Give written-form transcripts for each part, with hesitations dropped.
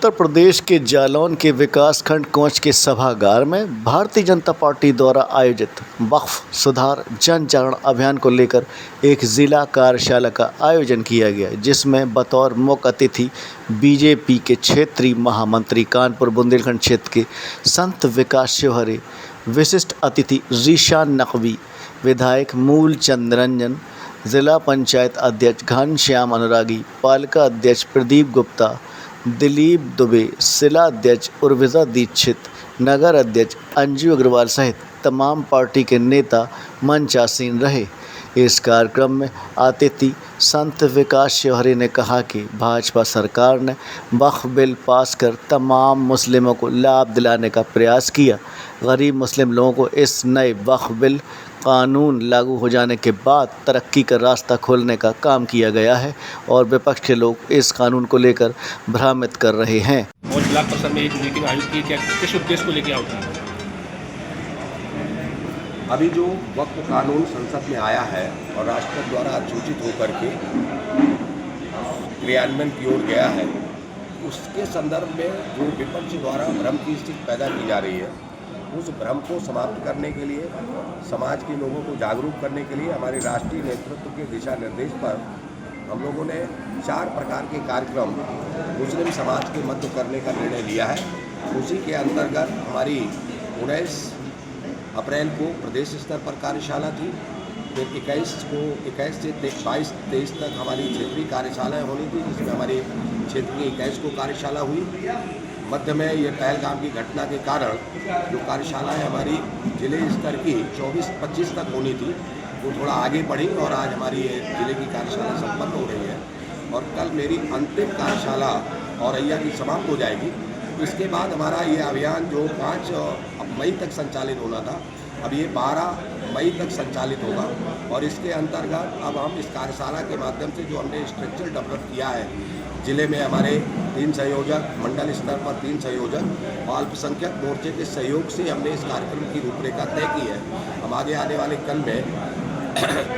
उत्तर प्रदेश के जालौन के विकासखंड कोंच के सभागार में भारतीय जनता पार्टी द्वारा आयोजित वक्फ सुधार जन जागरण अभियान को लेकर एक जिला कार्यशाला का आयोजन किया गया, जिसमें बतौर मुख्य अतिथि बीजेपी के क्षेत्रीय महामंत्री कानपुर बुंदेलखंड क्षेत्र के संत विकास शिवहरे, विशिष्ट अतिथि ज़ीशान नकवी, विधायक मूलचंद रंजन, जिला पंचायत अध्यक्ष घनश्याम अनुरागी, पालिका अध्यक्ष प्रदीप गुप्ता, दिलीप दुबे, जिला अध्यक्ष उर्विजा दीक्षित, नगर अध्यक्ष अंजू अग्रवाल सहित तमाम पार्टी के नेता मंचासीन रहे। इस कार्यक्रम में अतिथि संत विकास शिवहरे ने कहा कि भाजपा सरकार ने वक्फ बिल पास कर तमाम मुस्लिमों को लाभ दिलाने का प्रयास किया। गरीब मुस्लिम लोगों को इस नए वक्फ बिल कानून लागू हो जाने के बाद तरक्की का रास्ता खोलने का काम किया गया है और विपक्ष के लोग इस कानून को लेकर भ्रमित कर रहे हैं। और जिला परिषद में एक मीटिंग आयोजित की, क्या किस उद्देश्य को लेकर आयोजित? अभी जो वक्फ कानून संसद में आया है और राष्ट्रपति द्वारा अधिसूचित होकर के क्रियान्वयन की ओर गया है, उसके संदर्भ में जो विपक्ष द्वारा भ्रम की स्थिति पैदा की जा रही है, उस भ्रम को समाप्त करने के लिए, समाज के लोगों को जागरूक करने के लिए हमारे राष्ट्रीय नेतृत्व के दिशा निर्देश पर हम लोगों ने 4 प्रकार के कार्यक्रम मुस्लिम समाज के मध्य करने का निर्णय लिया है। उसी के अंतर्गत हमारी 19 अप्रैल को प्रदेश स्तर पर कार्यशाला थी, फिर 21 से 22-23 तक हमारी क्षेत्रीय कार्यशालाएँ होनी थी, जिसमें हमारी क्षेत्र की 21 को कार्यशाला हुई। मध्य में ये पहलगाम की घटना के कारण जो कार्यशालाएँ हमारी जिले स्तर की 24-25 तक होनी थी, वो थोड़ा आगे बढ़ी और आज हमारी ये जिले की कार्यशाला संपन्न हो रही है और कल मेरी अंतिम कार्यशाला औरैया की समाप्त हो जाएगी। इसके बाद हमारा ये अभियान जो 5 मई तक संचालित होना था, अब ये 12 मई तक संचालित होगा और इसके अंतर्गत अब हम इस कार्यशाला के माध्यम से जो हमने स्ट्रक्चर डेवलप किया है, जिले में हमारे 3 संयोजक, मंडल स्तर पर 3 संयोजक और अल्पसंख्यक मोर्चे के सहयोग से हमने इस कार्यक्रम की रूपरेखा तय की है। हम आगे आने वाले कल में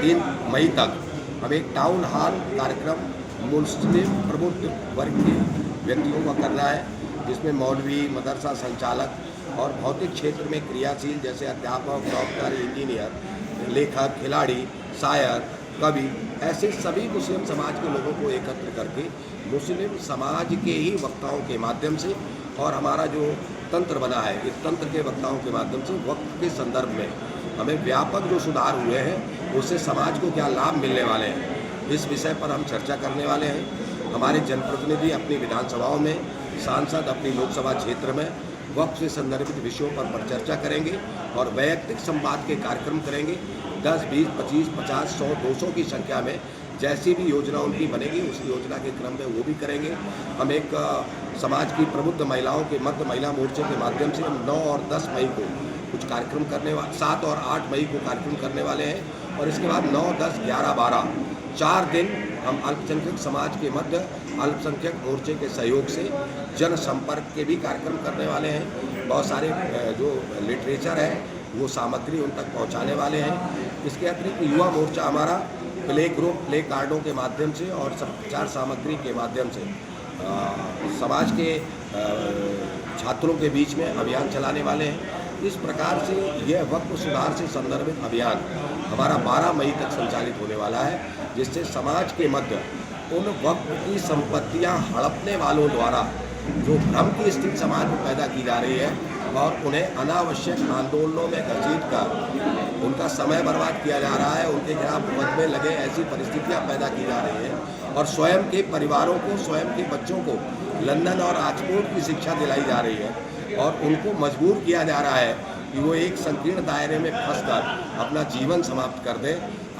3 मई तक हम एक टाउन हॉल कार्यक्रम मुस्लिम प्रबुद्ध वर्ग के व्यक्तियों का करना है, जिसमें मौलवी, मदरसा संचालक और भौतिक क्षेत्र में क्रियाशील जैसे अध्यापक, डॉक्टर, इंजीनियर, लेखक, खिलाड़ी, शायर, कवि, ऐसे सभी मुस्लिम समाज के लोगों को एकत्र करके मुस्लिम समाज के ही वक्ताओं के माध्यम से और हमारा जो तंत्र बना है, इस तंत्र के वक्ताओं के माध्यम से वक्फ के संदर्भ में हमें व्यापक जो सुधार हुए हैं, उससे समाज को क्या लाभ मिलने वाले हैं, इस विषय पर हम चर्चा करने वाले हैं। हमारे जनप्रतिनिधि अपनी विधानसभाओं में, सांसद अपनी लोकसभा क्षेत्र में वक्फ से संदर्भित विषयों पर परिचर्चा करेंगे और वैयक्तिक संवाद के कार्यक्रम करेंगे। 10, 20, 25, 50, 100, 200 की संख्या में जैसी भी योजना उनकी बनेगी, उस योजना के क्रम में वो भी करेंगे। हम एक समाज की प्रबुद्ध महिलाओं के मध्य महिला मोर्चे के माध्यम से हम 9 और 10 मई को कुछ कार्यक्रम करने वाले, 7 और 8 मई को कार्यक्रम करने वाले हैं और इसके बाद 9, 10, 11, 12 4 दिन हम अल्पसंख्यक समाज के मध्य अल्पसंख्यक मोर्चे के सहयोग से जनसंपर्क के भी कार्यक्रम करने वाले हैं। बहुत सारे जो लिटरेचर है वो सामग्री उन तक पहुंचाने वाले हैं। इसके अतिरिक्त युवा मोर्चा हमारा प्ले ग्रुप, प्ले कार्डों के माध्यम से और संचार सामग्री के माध्यम से समाज के छात्रों के बीच में अभियान चलाने वाले हैं। इस प्रकार से यह वक्फ सुधार से संदर्भित अभियान हमारा 12 मई तक संचालित होने वाला है, जिससे समाज के मध्य उन वक्फ की संपत्तियां हड़पने वालों द्वारा जो भ्रम की स्थिति समाज में पैदा की जा रही है और उन्हें अनावश्यक आंदोलनों में घसीट कर उनका समय बर्बाद किया जा रहा है, उनके खिलाफ मुकदमे लगे, ऐसी परिस्थितियां पैदा की जा रही हैं और स्वयं के परिवारों को, स्वयं के बच्चों को लंदन और ऑक्सफोर्ड की शिक्षा दिलाई जा रही है और उनको मजबूर किया जा रहा है कि वो एक संकीर्ण दायरे में फंसकर अपना जीवन समाप्त कर दें।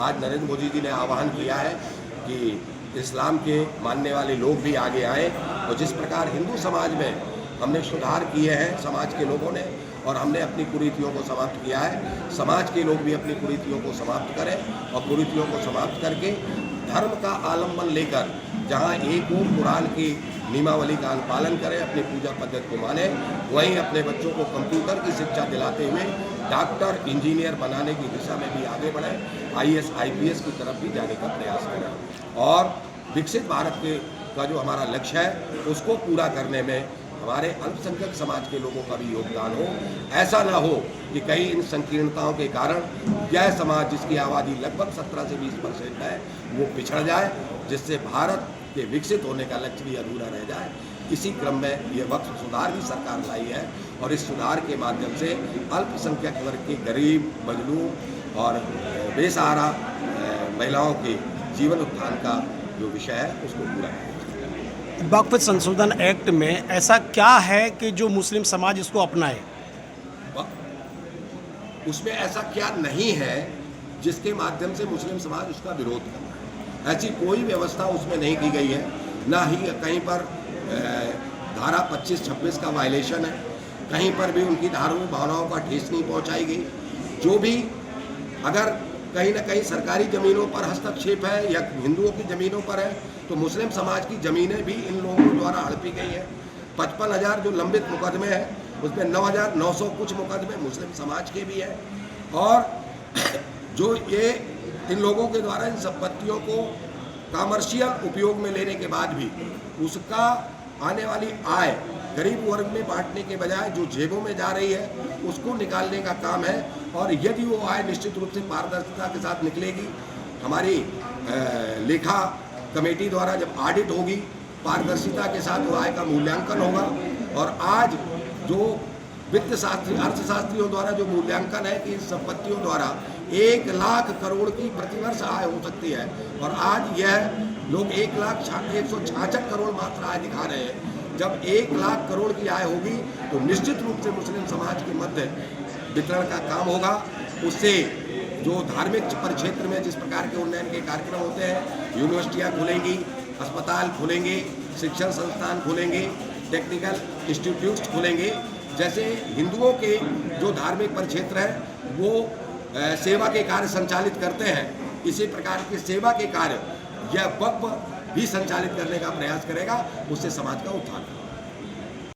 आज नरेंद्र मोदी जी ने आह्वान किया है कि इस्लाम के मानने वाले लोग भी आगे आएँ और जिस प्रकार हिंदू समाज में हमने सुधार किए हैं समाज के लोगों ने और हमने अपनी कुरीतियों को समाप्त किया है, समाज के लोग भी अपनी कुरीतियों को समाप्त करें और कुरीतियों को समाप्त करके धर्म का आलम्बन लेकर जहाँ एक ओर कुरान की नियमावली का अनुपालन करें, अपनी पूजा पद्धति को माने, वहीं अपने बच्चों को कंप्यूटर की शिक्षा दिलाते हुए डॉक्टर, इंजीनियर बनाने की दिशा में भी आगे बढ़ें, IAS, IPS की तरफ भी जाने का प्रयास करें और विकसित भारत के का जो हमारा लक्ष्य है उसको पूरा करने में हमारे अल्पसंख्यक समाज के लोगों का भी योगदान हो। ऐसा ना हो कि कहीं इन संकीर्णताओं के कारण यह समाज जिसकी आबादी लगभग 17 से 20% है वो पिछड़ जाए, जिससे भारत के विकसित होने का लक्ष्य भी अधूरा रह जाए। इसी क्रम में ये वक्फ सुधार भी सरकार लाई है और इस सुधार के माध्यम से अल्पसंख्यक वर्ग के गरीब, मजलूम और बेसहारा महिलाओं के जीवन उत्थान का जो विषय है उसको पूरा किया। वक्फ संशोधन एक्ट में ऐसा क्या है कि जो मुस्लिम समाज इसको अपनाए? उसमें ऐसा क्या नहीं है जिसके माध्यम से मुस्लिम समाज उसका विरोध करना है? ऐसी कोई व्यवस्था उसमें नहीं की गई है, ना ही कहीं पर धारा 25-26 का वायलेशन है, कहीं पर भी उनकी धार्मिक भावनाओं का ठेस नहीं पहुंचाई गई। जो भी अगर कहीं ना कहीं सरकारी ज़मीनों पर हस्तक्षेप है या हिंदुओं की ज़मीनों पर है तो मुस्लिम समाज की ज़मीनें भी इन लोगों द्वारा हड़पी गई हैं। 55,000 जो लंबित मुकदमे हैं उसमें 9,900 कुछ मुकदमे मुस्लिम समाज के भी हैं। और जो ये इन लोगों के द्वारा इन संपत्तियों को कमर्शियल उपयोग में लेने के बाद भी उसका आने वाली आय गरीब वर्ग में बांटने के बजाय जो जेबों में जा रही है उसको निकालने का काम है। और यदि वो आय निश्चित रूप से पारदर्शिता के साथ निकलेगी, हमारी लेखा कमेटी द्वारा जब ऑडिट होगी पारदर्शिता के साथ वो आय का मूल्यांकन होगा। और आज जो वित्त शास्त्री अर्थशास्त्रियों द्वारा जो मूल्यांकन है कि इन संपत्तियों द्वारा 1 लाख करोड़ की प्रतिवर्ष आय हो सकती है और आज यह लोग 1,166 करोड़ मात्र आय दिखा रहे हैं। जब 1 लाख करोड़ की आय होगी तो निश्चित रूप से मुस्लिम समाज के मध्य वितरण का काम होगा। उससे जो धार्मिक परिक्षेत्र में जिस प्रकार के उन्नयन के कार्यक्रम होते हैं, यूनिवर्सिटियाँ खुलेंगी, अस्पताल खुलेंगे, शिक्षण संस्थान खुलेंगे, टेक्निकल इंस्टीट्यूट्स खुलेंगे, जैसे हिंदुओं के जो धार्मिक परिक्षेत्र है वो सेवा के कार्य संचालित करते हैं, इसी प्रकार के सेवा के कार्य यह वक्फ भी संचालित करने का प्रयास करेगा। उससे समाज का उत्थान होगा।